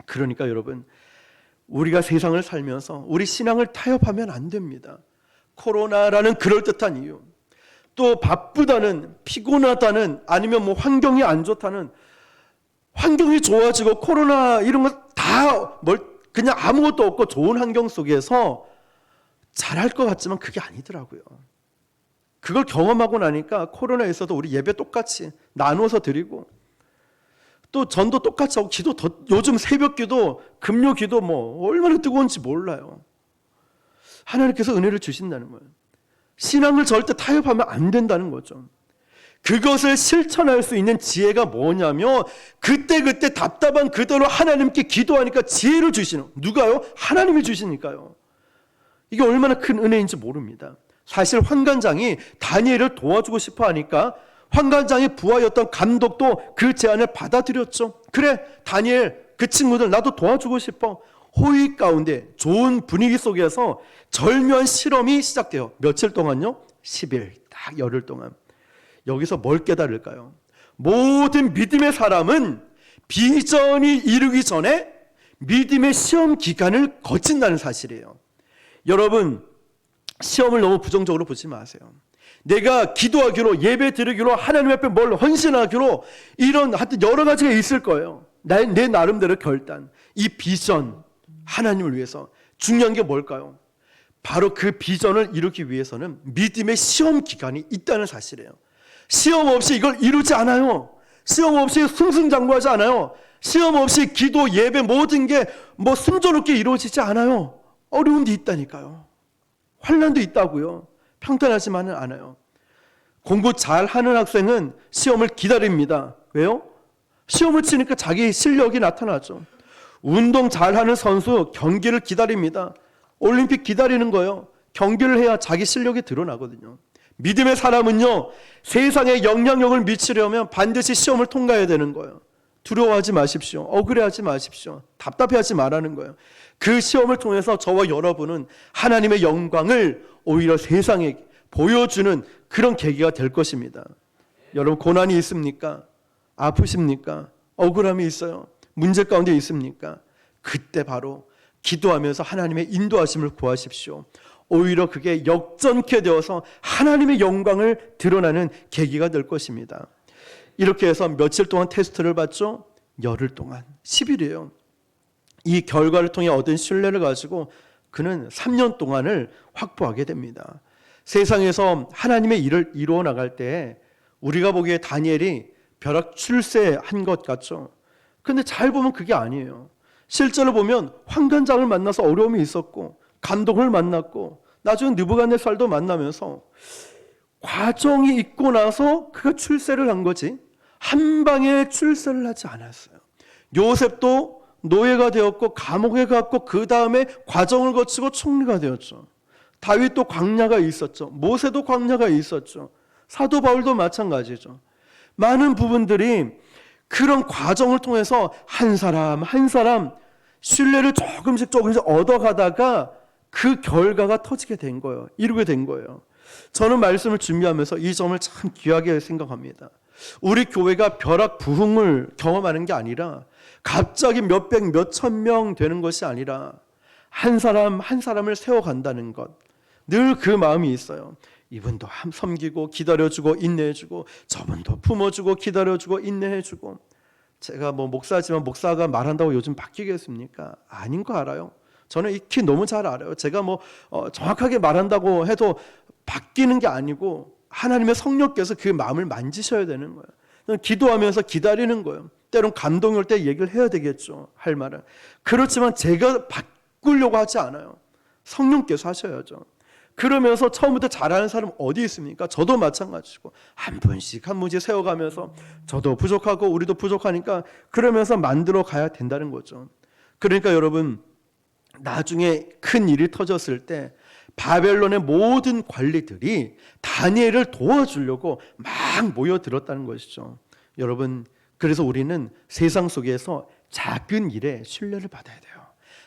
그러니까 여러분, 우리가 세상을 살면서 우리 신앙을 타협하면 안 됩니다. 코로나라는 그럴듯한 이유, 또 바쁘다는, 피곤하다는, 아니면 뭐 환경이 안 좋다는, 환경이 좋아지고 코로나 이런 거 다 그냥 아무것도 없고 좋은 환경 속에서 잘할 것 같지만 그게 아니더라고요. 그걸 경험하고 나니까 코로나에 있어도 우리 예배 똑같이 나누어서 드리고 또 전도 똑같이 하고 기도 요즘 새벽 기도 금요 기도 뭐 얼마나 뜨거운지 몰라요. 하나님께서 은혜를 주신다는 거예요. 신앙을 절대 타협하면 안 된다는 거죠. 그것을 실천할 수 있는 지혜가 뭐냐면 그때그때 답답한 그대로 하나님께 기도하니까 지혜를 주시는, 누가요? 하나님이 주시니까요. 이게 얼마나 큰 은혜인지 모릅니다. 사실 환관장이 다니엘을 도와주고 싶어 하니까 환관장의 부하였던 감독도 그 제안을 받아들였죠. 그래, 다니엘, 그 친구들 나도 도와주고 싶어. 호의 가운데 좋은 분위기 속에서 절묘한 실험이 시작돼요. 며칠 동안요? 10일, 딱 열흘 동안. 여기서 뭘 깨달을까요? 모든 믿음의 사람은 비전이 이루기 전에 믿음의 시험 기간을 거친다는 사실이에요. 여러분, 시험을 너무 부정적으로 보지 마세요. 내가 기도하기로, 예배 드리기로, 하나님 앞에 뭘 헌신하기로, 이런 하여튼 여러 가지가 있을 거예요. 내 나름대로 결단, 이 비전, 하나님을 위해서 중요한 게 뭘까요? 바로 그 비전을 이루기 위해서는 믿음의 시험 기간이 있다는 사실이에요. 시험 없이 이걸 이루지 않아요. 시험 없이 승승장구하지 않아요. 시험 없이 기도, 예배 모든 게 뭐 순조롭게 이루어지지 않아요. 어려움도 있다니까요. 환난도 있다고요. 평탄하지만은 않아요. 공부 잘하는 학생은 시험을 기다립니다. 왜요? 시험을 치니까 자기 실력이 나타나죠. 운동 잘하는 선수 경기를 기다립니다. 올림픽 기다리는 거예요. 경기를 해야 자기 실력이 드러나거든요. 믿음의 사람은요, 세상에 영향력을 미치려면 반드시 시험을 통과해야 되는 거예요. 두려워하지 마십시오. 억울해하지 마십시오. 답답해하지 말라는 거예요. 그 시험을 통해서 저와 여러분은 하나님의 영광을 오히려 세상에 보여주는 그런 계기가 될 것입니다. 여러분, 고난이 있습니까? 아프십니까? 억울함이 있어요? 문제 가운데 있습니까? 그때 바로 기도하면서 하나님의 인도하심을 구하십시오. 오히려 그게 역전케 되어서 하나님의 영광을 드러나는 계기가 될 것입니다. 이렇게 해서 며칠 동안 테스트를 받죠? 열흘 동안, 10일이에요. 이 결과를 통해 얻은 신뢰를 가지고 그는 3년 동안을 확보하게 됩니다. 세상에서 하나님의 일을 이루어 나갈 때 우리가 보기에 다니엘이 벼락 출세한 것 같죠? 근데 잘 보면 그게 아니에요. 실제로 보면 환관장을 만나서 어려움이 있었고 감독을 만났고 나중에 느부갓네살도 만나면서 과정이 있고 나서 그가 출세를 한 거지 한 방에 출세를 하지 않았어요. 요셉도 노예가 되었고 감옥에 갔고 그 다음에 과정을 거치고 총리가 되었죠. 다윗도 광야가 있었죠. 모세도 광야가 있었죠. 사도 바울도 마찬가지죠. 많은 부분들이 그런 과정을 통해서 한 사람 한 사람 신뢰를 조금씩 얻어가다가 그 결과가 터지게 된 거예요. 이루게 된 거예요. 저는 말씀을 준비하면서 이 점을 참 귀하게 생각합니다. 우리 교회가 벼락 부흥을 경험하는 게 아니라 갑자기 몇백 몇천 명 되는 것이 아니라 한 사람 한 사람을 세워간다는 것, 늘 그 마음이 있어요. 이분도 섬기고 기다려주고 인내해주고 저분도 품어주고 기다려주고 인내해주고. 제가 뭐 목사지만 목사가 말한다고 요즘 바뀌겠습니까? 아닌 거 알아요. 저는 익히 너무 잘 알아요. 제가 뭐 정확하게 말한다고 해도 바뀌는 게 아니고 하나님의 성령께서 그 마음을 만지셔야 되는 거예요. 기도하면서 기다리는 거예요. 때론 감동이 올 때 얘기를 해야 되겠죠. 할 말은. 그렇지만 제가 바꾸려고 하지 않아요. 성령께서 하셔야죠. 그러면서 처음부터 잘하는 사람 어디 있습니까? 저도 마찬가지고 한 분씩 한 분씩 세워가면서 저도 부족하고 우리도 부족하니까 그러면서 만들어 가야 된다는 거죠. 그러니까 여러분, 나중에 큰 일이 터졌을 때 바벨론의 모든 관리들이 다니엘을 도와주려고 막 모여들었다는 것이죠. 여러분, 그래서 우리는 세상 속에서 작은 일에 신뢰를 받아야 돼요.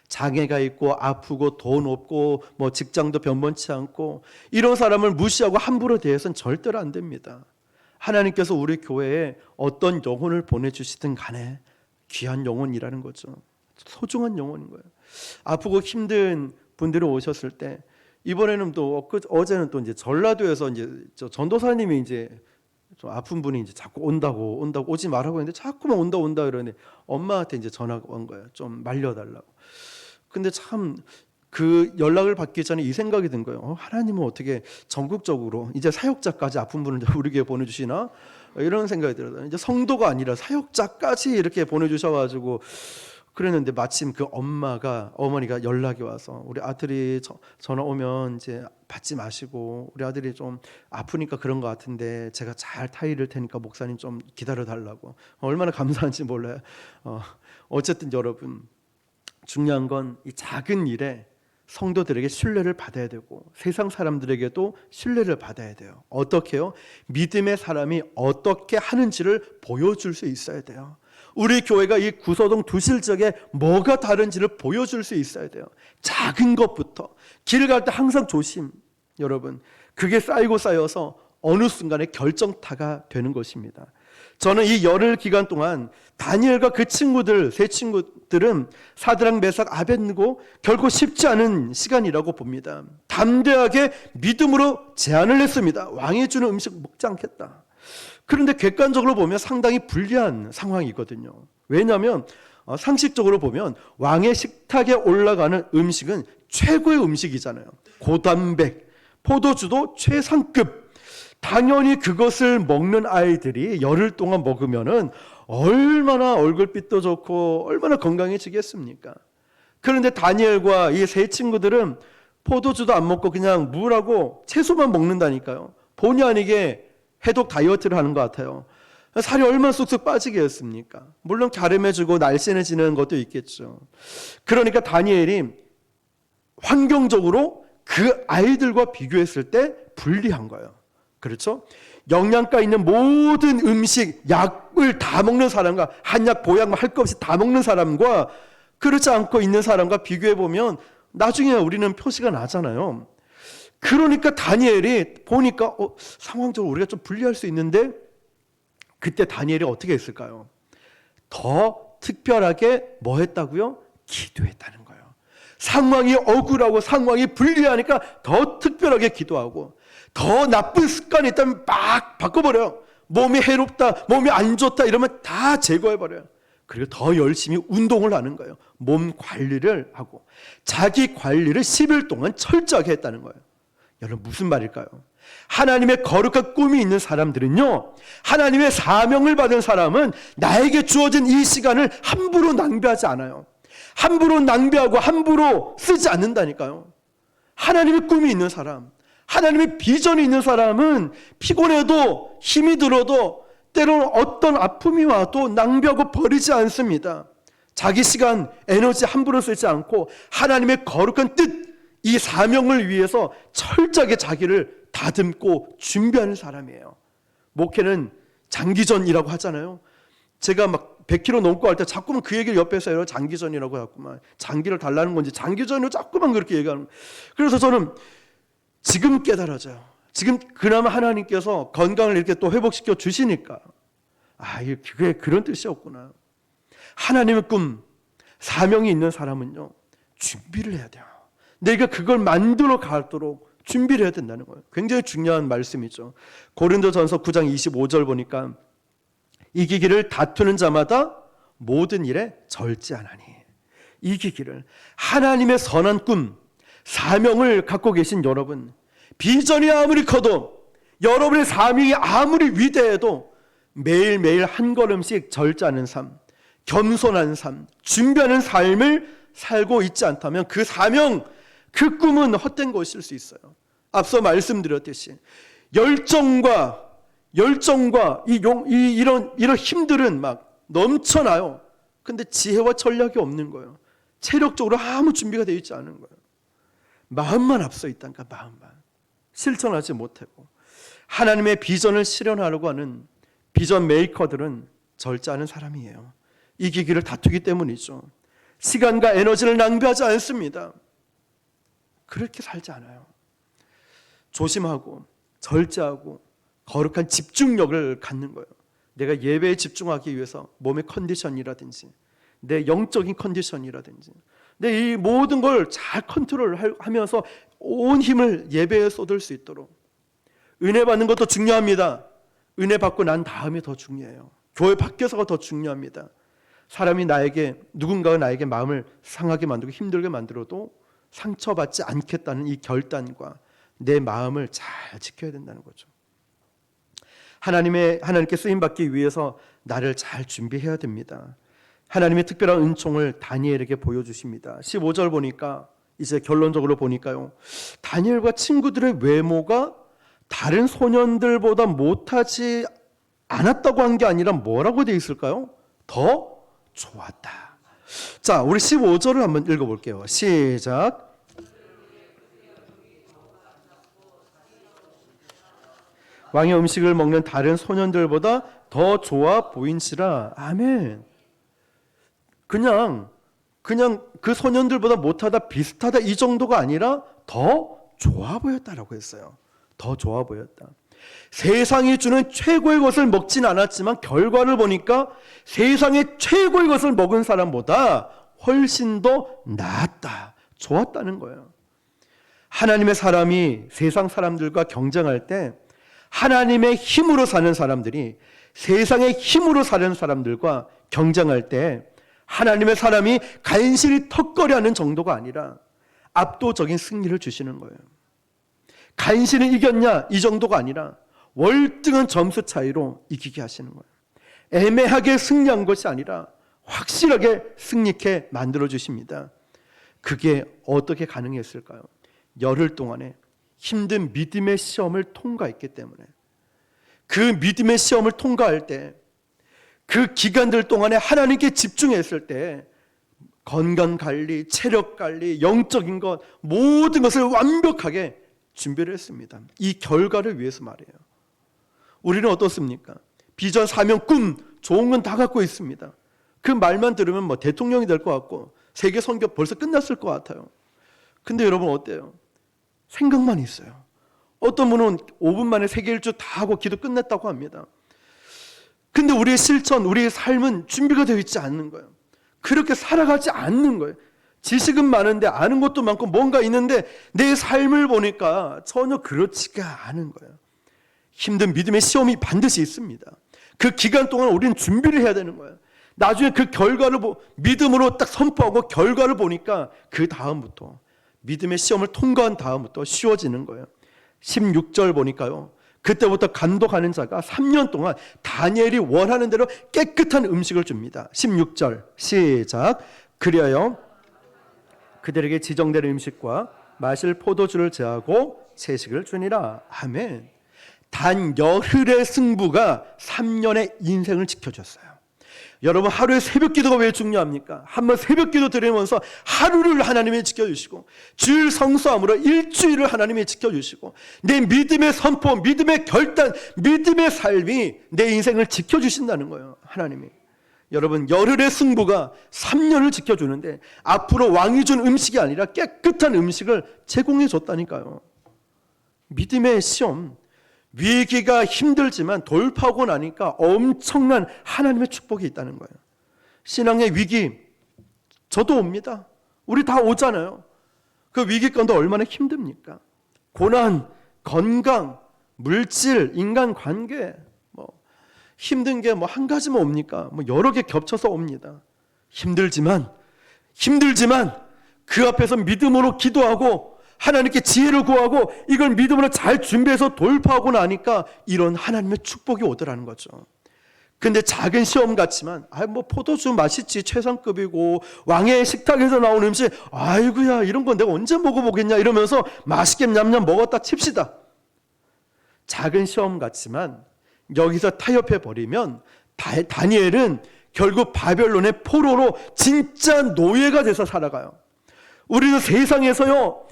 장애가 있고 아프고 돈 없고 뭐 직장도 변변치 않고 이런 사람을 무시하고 함부로 대해서는 절대로 안 됩니다. 하나님께서 우리 교회에 어떤 영혼을 보내주시든 간에 귀한 영혼이라는 거죠. 소중한 영혼인 거예요. 아프고 힘든 분들이 오셨을 때 이번에는 또 어제는 또 이제 전라도에서 이제 전도사님이 이제 좀 아픈 분이 이제 자꾸 온다고 오지 말라고 했는데 자꾸만 온다 그러는데 엄마한테 이제 전화가 온 거예요. 좀 말려달라고. 근데 참 그 연락을 받기 전에 이 생각이 든 거예요. 하나님은 어떻게 전국적으로 이제 사역자까지 아픈 분을 우리에게 보내주시나? 이런 생각이 들어요. 이제 성도가 아니라 사역자까지 이렇게 보내주셔가지고 그랬는데 마침 그 어머니가 연락이 와서 우리 아들이 전화 오면 이제 받지 마시고 우리 아들이 좀 아프니까 그런 것 같은데 제가 잘 타이를 테니까 목사님 좀 기다려 달라고. 얼마나 감사한지 몰라요. 어쨌든 여러분, 중요한 건 이 작은 일에 성도들에게 신뢰를 받아야 되고 세상 사람들에게도 신뢰를 받아야 돼요. 어떻게요? 믿음의 사람이 어떻게 하는지를 보여줄 수 있어야 돼요. 우리 교회가 이 구서동 두실적에 뭐가 다른지를 보여줄 수 있어야 돼요. 작은 것부터. 길 갈 때 항상 조심. 여러분, 그게 쌓이고 쌓여서 어느 순간에 결정타가 되는 것입니다. 저는 이 열흘 기간 동안 다니엘과 그 친구들, 세 친구들은 사드락, 메삭, 아벳느고 결코 쉽지 않은 시간이라고 봅니다. 담대하게 믿음으로 제안을 했습니다. 왕이 주는 음식 먹지 않겠다. 그런데 객관적으로 보면 상당히 불리한 상황이거든요. 왜냐하면 상식적으로 보면 왕의 식탁에 올라가는 음식은 최고의 음식이잖아요. 고단백, 포도주도 최상급. 당연히 그것을 먹는 아이들이 열흘 동안 먹으면은 얼마나 얼굴빛도 좋고 얼마나 건강해지겠습니까? 그런데 다니엘과 이 세 친구들은 포도주도 안 먹고 그냥 물하고 채소만 먹는다니까요. 본의 아니게 해독 다이어트를 하는 것 같아요. 살이 얼마나 쑥쑥 빠지겠습니까? 물론 갸름해지고 날씬해지는 것도 있겠죠. 그러니까 다니엘이 환경적으로 그 아이들과 비교했을 때 불리한 거예요. 그렇죠? 영양가 있는 모든 음식, 약을 다 먹는 사람과 한약, 보약 할 것 없이 다 먹는 사람과 그렇지 않고 있는 사람과 비교해보면 나중에 우리는 표시가 나잖아요. 그러니까 다니엘이 보니까 상황적으로 우리가 좀 불리할 수 있는데 그때 다니엘이 어떻게 했을까요? 더 특별하게 뭐 했다고요? 기도했다는 거예요. 상황이 억울하고 상황이 불리하니까 더 특별하게 기도하고 더 나쁜 습관이 있다면 막 바꿔버려요. 몸이 해롭다, 몸이 안 좋다 이러면 다 제거해버려요. 그리고 더 열심히 운동을 하는 거예요. 몸 관리를 하고 자기 관리를 10일 동안 철저하게 했다는 거예요. 여러분 무슨 말일까요? 하나님의 거룩한 꿈이 있는 사람들은요, 하나님의 사명을 받은 사람은 나에게 주어진 이 시간을 함부로 낭비하지 않아요. 함부로 낭비하고 함부로 쓰지 않는다니까요. 하나님의 꿈이 있는 사람, 하나님의 비전이 있는 사람은 피곤해도 힘이 들어도 때로는 어떤 아픔이 와도 낭비하고 버리지 않습니다. 자기 시간, 에너지 함부로 쓰지 않고 하나님의 거룩한 뜻, 이 사명을 위해서 철저하게 자기를 다듬고 준비하는 사람이에요. 목회는 장기전이라고 하잖아요. 제가 막 100km 넘고 할 때 자꾸만 그 얘기를 옆에서 해요. 장기전이라고 자꾸만 장기를 달라는 건지 장기전으로 자꾸만 그렇게 얘기하는 거예요. 그래서 저는 지금 깨달아져요. 지금 그나마 하나님께서 건강을 이렇게 또 회복시켜 주시니까 그게 그런 뜻이었구나. 하나님의 꿈, 사명이 있는 사람은요, 준비를 해야 돼요. 내가 그걸 만들어 가도록 준비를 해야 된다는 거예요. 굉장히 중요한 말씀이죠. 고린도전서 9장 25절 보니까 이기기를 다투는 자마다 모든 일에 절제하나니. 이기기를, 하나님의 선한 꿈, 사명을 갖고 계신 여러분, 비전이 아무리 커도 여러분의 사명이 아무리 위대해도 매일매일 한 걸음씩 절제하는 삶, 겸손한 삶, 준비하는 삶을 살고 있지 않다면 그 사명, 그 꿈은 헛된 것일 수 있어요. 앞서 말씀드렸듯이 열정과 이런 힘들은 막 넘쳐나요. 근데 지혜와 전략이 없는 거예요. 체력적으로 아무 준비가 되어 있지 않은 거예요. 마음만 앞서 있다니까, 마음만 실천하지 못하고. 하나님의 비전을 실현하려고 하는 비전 메이커들은 절제하는 사람이에요. 이기기를 다투기 때문이죠. 시간과 에너지를 낭비하지 않습니다. 그렇게 살지 않아요. 조심하고 절제하고 거룩한 집중력을 갖는 거예요. 내가 예배에 집중하기 위해서 몸의 컨디션이라든지 내 영적인 컨디션이라든지 내 이 모든 걸 잘 컨트롤하면서 온 힘을 예배에 쏟을 수 있도록. 은혜 받는 것도 중요합니다. 은혜 받고 난 다음에 더 중요해요. 교회 밖에서가 더 중요합니다. 사람이 누군가가 나에게 마음을 상하게 만들고 힘들게 만들어도 상처받지 않겠다는 이 결단과 내 마음을 잘 지켜야 된다는 거죠. 하나님께 쓰임받기 위해서 나를 잘 준비해야 됩니다. 하나님의 특별한 은총을 다니엘에게 보여주십니다. 15절 보니까 이제 결론적으로 보니까요, 다니엘과 친구들의 외모가 다른 소년들보다 못하지 않았다고 한 게 아니라 뭐라고 되어 있을까요? 더 좋았다. 자, 우리 15절을 한번 읽어볼게요. 시작. 왕의 음식을 먹는 다른 소년들보다 더 좋아 보인지라. 아멘. 그냥 그 소년들보다 못하다, 비슷하다 이 정도가 아니라 더 좋아 보였다라고 했어요. 더 좋아 보였다. 세상이 주는 최고의 것을 먹진 않았지만 결과를 보니까 세상의 최고의 것을 먹은 사람보다 훨씬 더 나았다, 좋았다는 거예요. 하나님의 사람이 세상 사람들과 경쟁할 때 하나님의 힘으로 사는 사람들이 세상의 힘으로 사는 사람들과 경쟁할 때 하나님의 사람이 간신히 턱걸이하는 정도가 아니라 압도적인 승리를 주시는 거예요. 간신히 이겼냐 이 정도가 아니라 월등한 점수 차이로 이기게 하시는 거예요. 애매하게 승리한 것이 아니라 확실하게 승리케 만들어 주십니다. 그게 어떻게 가능했을까요? 열흘 동안에 힘든 믿음의 시험을 통과했기 때문에, 그 믿음의 시험을 통과할 때, 그 기간들 동안에 하나님께 집중했을 때 건강관리, 체력관리, 영적인 것 모든 것을 완벽하게 준비를 했습니다. 이 결과를 위해서 말이에요. 우리는 어떻습니까? 비전, 사명, 꿈 좋은 건 다 갖고 있습니다. 그 말만 들으면 뭐 대통령이 될 것 같고 세계 선교 벌써 끝났을 것 같아요. 근데 여러분 어때요? 생각만 있어요. 어떤 분은 5분 만에 세계 일주 다 하고 기도 끝냈다고 합니다. 근데 우리의 실천, 우리의 삶은 준비가 되어 있지 않는 거예요. 그렇게 살아가지 않는 거예요. 지식은 많은데 아는 것도 많고 뭔가 있는데 내 삶을 보니까 전혀 그렇지가 않은 거예요. 힘든 믿음의 시험이 반드시 있습니다. 그 기간 동안 우리는 준비를 해야 되는 거예요. 나중에 그 결과를 믿음으로 딱 선포하고 결과를 보니까 그 다음부터 믿음의 시험을 통과한 다음부터 쉬워지는 거예요. 16절 보니까요, 그때부터 감독하는 자가 3년 동안 다니엘이 원하는 대로 깨끗한 음식을 줍니다. 16절 시작. 그리하여 그들에게 지정된 음식과 마실 포도주를 제하고 채식을 주니라. 아멘. 단 열흘의 승부가 3년의 인생을 지켜줬어요. 여러분, 하루의 새벽기도가 왜 중요합니까? 한번 새벽기도 드리면서 하루를 하나님이 지켜주시고 주일 성수함으로 일주일을 하나님이 지켜주시고 내 믿음의 선포, 믿음의 결단, 믿음의 삶이 내 인생을 지켜주신다는 거예요. 하나님이. 여러분, 열흘의 승부가 3년을 지켜주는데 앞으로 왕이 준 음식이 아니라 깨끗한 음식을 제공해 줬다니까요. 믿음의 시험, 위기가 힘들지만 돌파하고 나니까 엄청난 하나님의 축복이 있다는 거예요. 신앙의 위기, 저도 옵니다. 우리 다 오잖아요. 그 위기감도 얼마나 힘듭니까? 고난, 건강, 물질, 인간관계, 힘든 게 한 가지만 옵니까? 여러 개 겹쳐서 옵니다. 힘들지만 그 앞에서 믿음으로 기도하고 하나님께 지혜를 구하고 이걸 믿음으로 잘 준비해서 돌파하고 나니까 이런 하나님의 축복이 오더라는 거죠. 근데 작은 시험 같지만 포도주 맛있지, 최상급이고 왕의 식탁에서 나온 음식, 아이고야 이런 건 내가 언제 먹어보겠냐 이러면서 맛있게 냠냠 먹었다 칩시다. 작은 시험 같지만 여기서 타협해 버리면 다니엘은 결국 바벨론의 포로로 진짜 노예가 돼서 살아가요. 우리는 세상에서요,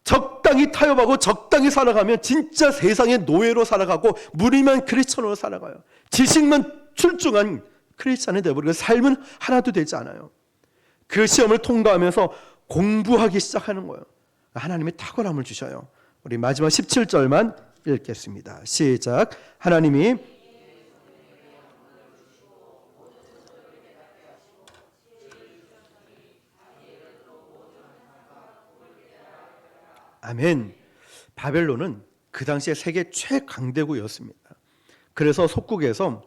적당히 타협하고 적당히 살아가면 진짜 세상의 노예로 살아가고 무리만 크리스천으로 살아가요. 지식만 출중한 크리스천이 되어버리고 삶은 하나도 되지 않아요. 그 시험을 통과하면서 공부하기 시작하는 거예요. 하나님의 탁월함을 주셔요. 우리 마지막 17절만 읽겠습니다. 시작. 하나님이 아멘. 바벨론은 그 당시에 세계 최강대국이었습니다. 그래서 속국에서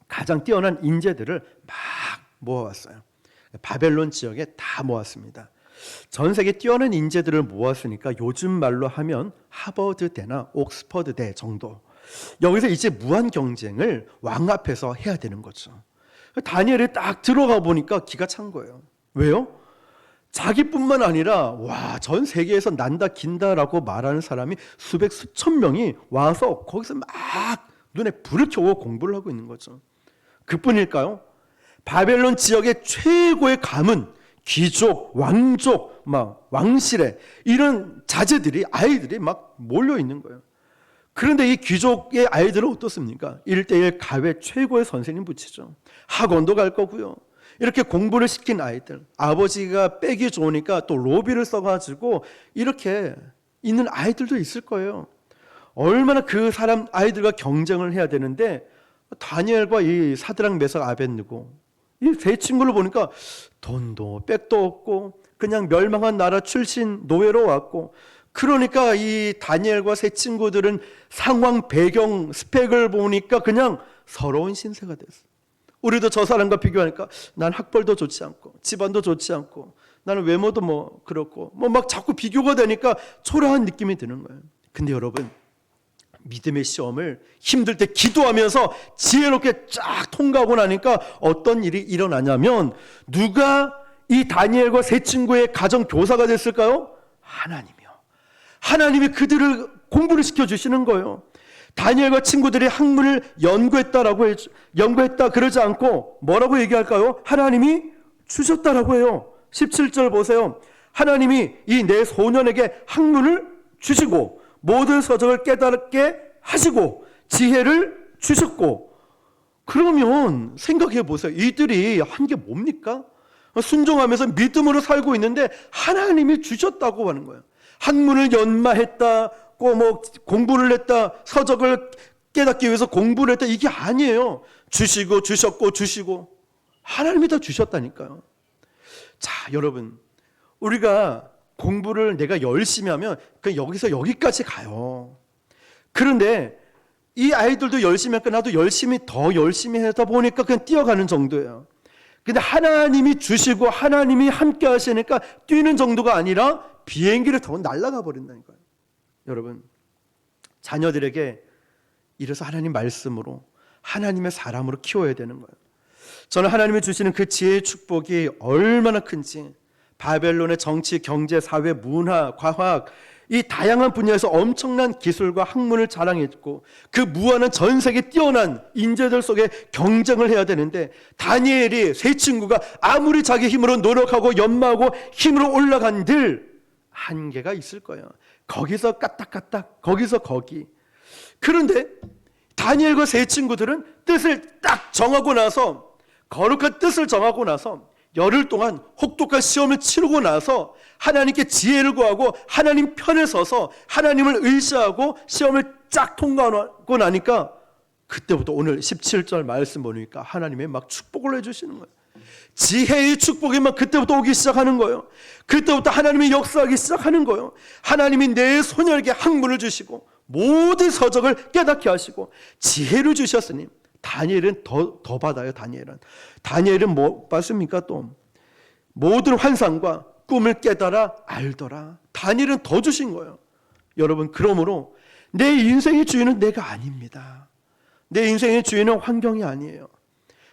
가장 뛰어난 인재들을 막 모아왔어요. 바벨론 지역에 다 모았습니다. 전 세계 뛰어난 인재들을 모았으니까 요즘 말로 하면 하버드대나 옥스퍼드대 정도. 여기서 이제 무한 경쟁을 왕 앞에서 해야 되는 거죠. 다니엘이 딱 들어가 보니까 기가 찬 거예요. 왜요? 자기뿐만 아니라 전 세계에서 난다 긴다라고 말하는 사람이 수백 수천 명이 와서 거기서 막 눈에 불을 켜고 공부를 하고 있는 거죠. 그뿐일까요? 바벨론 지역의 최고의 가문, 귀족, 왕족, 막 왕실에 이런 자제들이 아이들이 막 몰려 있는 거예요. 그런데 이 귀족의 아이들은 어떻습니까? 1:1 가외 최고의 선생님 붙이죠. 학원도 갈 거고요. 이렇게 공부를 시킨 아이들, 아버지가 빼기 좋으니까 또 로비를 써가지고 이렇게 있는 아이들도 있을 거예요. 얼마나 그 사람 아이들과 경쟁을 해야 되는데 다니엘과 이 사드락 메삭 아벳느고 이 세 친구를 보니까 돈도 백도 없고 그냥 멸망한 나라 출신 노예로 왔고, 그러니까 이 다니엘과 세 친구들은 상황 배경 스펙을 보니까 그냥 서러운 신세가 됐어. 우리도 저 사람과 비교하니까 난 학벌도 좋지 않고 집안도 좋지 않고 나는 외모도 뭐 그렇고 뭐 막 자꾸 비교가 되니까 초라한 느낌이 드는 거예요. 근데 여러분, 믿음의 시험을 힘들 때 기도하면서 지혜롭게 쫙 통과하고 나니까 어떤 일이 일어나냐면, 누가 이 다니엘과 세 친구의 가정 교사가 됐을까요? 하나님이요. 하나님이 그들을 공부를 시켜주시는 거예요. 다니엘과 친구들이 학문을 연구했다 그러지 않고 뭐라고 얘기할까요? 하나님이 주셨다라고 해요. 17절 보세요. 하나님이 이 네 소년에게 학문을 주시고 모든 서적을 깨닫게 하시고 지혜를 주셨고. 그러면 생각해 보세요. 이들이 한 게 뭡니까? 순종하면서 믿음으로 살고 있는데 하나님이 주셨다고 하는 거예요. 학문을 연마했다고 뭐 공부를 했다, 서적을 깨닫기 위해서 공부를 했다, 이게 아니에요. 주시고 주셨고 주시고 하나님이 다 주셨다니까요. 자, 여러분, 우리가 공부를 내가 열심히 하면 그 여기서 여기까지 가요. 그런데 이 아이들도 열심히 하니까 나도 더 열심히 하다 보니까 그냥 뛰어가는 정도예요. 근데 하나님이 주시고 하나님이 함께 하시니까 뛰는 정도가 아니라 비행기를 타고 날아가 버린다는 거예요. 여러분, 자녀들에게 이래서 하나님 말씀으로 하나님의 사람으로 키워야 되는 거예요. 저는 하나님이 주시는 그 지혜의 축복이 얼마나 큰지, 바벨론의 정치, 경제, 사회, 문화, 과학, 이 다양한 분야에서 엄청난 기술과 학문을 자랑했고 그 무한한 전 세계 뛰어난 인재들 속에 경쟁을 해야 되는데, 다니엘이 세 친구가 아무리 자기 힘으로 노력하고 연마하고 힘으로 올라간들 한계가 있을 거예요. 거기서 까딱까딱, 거기서 거기. 그런데 다니엘과 세 친구들은 뜻을 딱 정하고 나서, 거룩한 뜻을 정하고 나서 열흘 동안 혹독한 시험을 치르고 나서 하나님께 지혜를 구하고 하나님 편에 서서 하나님을 의지하고 시험을 쫙 통과하고 나니까 그때부터 오늘 17절 말씀 보니까 하나님이 막 축복을 해주시는 거예요. 지혜의 축복이 막 그때부터 오기 시작하는 거예요. 그때부터 하나님이 역사하기 시작하는 거예요. 하나님이 내 소녀에게 학문을 주시고 모든 서적을 깨닫게 하시고 지혜를 주셨으니 다니엘은 더 받아요. 다니엘은 뭐 받습니까? 또 모든 환상과 꿈을 깨달아 알더라. 다니엘은 더 주신 거예요. 여러분, 그러므로 내 인생의 주인은 내가 아닙니다. 내 인생의 주인은 환경이 아니에요.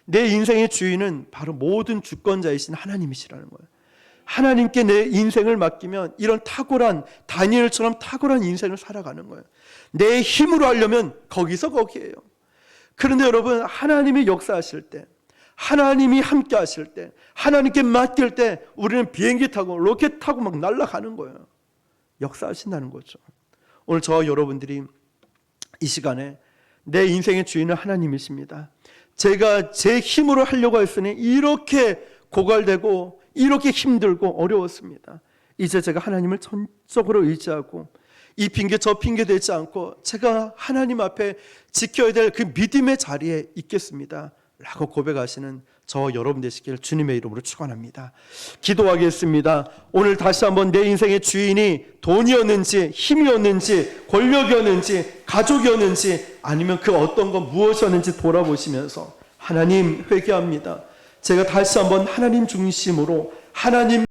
내 인생의 주인은 바로 모든 주권자이신 하나님이시라는 거예요. 하나님께 내 인생을 맡기면 이런 탁월한, 다니엘처럼 탁월한 인생을 살아가는 거예요. 내 힘으로 하려면 거기서 거기에요. 그런데 여러분, 하나님이 역사하실 때, 하나님이 함께 하실 때, 하나님께 맡길 때 우리는 비행기 타고 로켓 타고 막 날아가는 거예요. 역사하신다는 거죠. 오늘 저와 여러분들이 이 시간에 내 인생의 주인은 하나님이십니다. 제가 제 힘으로 하려고 했으니 이렇게 고갈되고 이렇게 힘들고 어려웠습니다. 이제 제가 하나님을 전적으로 의지하고 이 핑계 저 핑계 대지 않고 제가 하나님 앞에 지켜야 될 그 믿음의 자리에 있겠습니다 라고 고백하시는 저 여러분 되시길 주님의 이름으로 축원합니다. 기도하겠습니다. 오늘 다시 한번 내 인생의 주인이 돈이었는지 힘이었는지 권력이었는지 가족이었는지 아니면 그 어떤 것 무엇이었는지 돌아보시면서 하나님 회개합니다. 제가 다시 한번 하나님 중심으로 하나님